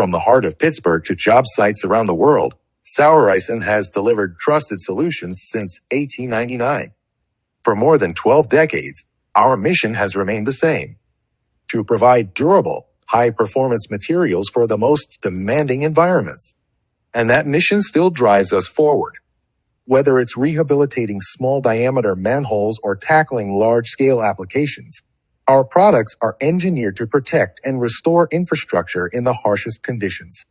From the heart of Pittsburgh to job sites around the world, Sauerreisen has delivered trusted solutions since 1899. For more than 12 decades, our mission has remained the same: to provide durable, high-performance materials for the most demanding environments. And that mission still drives us forward. Whether it's rehabilitating small-diameter manholes or tackling large-scale applications, our products are engineered to protect and restore infrastructure in the harshest conditions.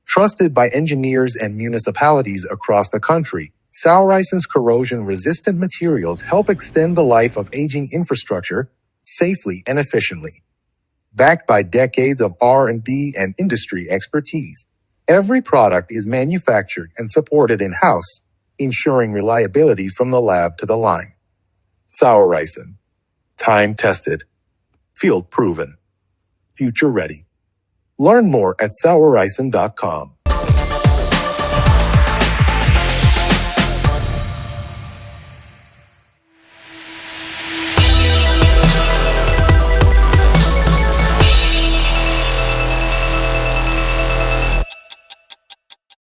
Trusted by engineers and municipalities across the country, Sauerreisen's corrosion-resistant materials help extend the life of aging infrastructure safely and efficiently. Backed by decades of R&D and industry expertise, every product is manufactured and supported in-house, ensuring reliability from the lab to the line. Sauerreisen. Time-tested. Field-proven. Future-ready. Learn more at sauerreisen.com.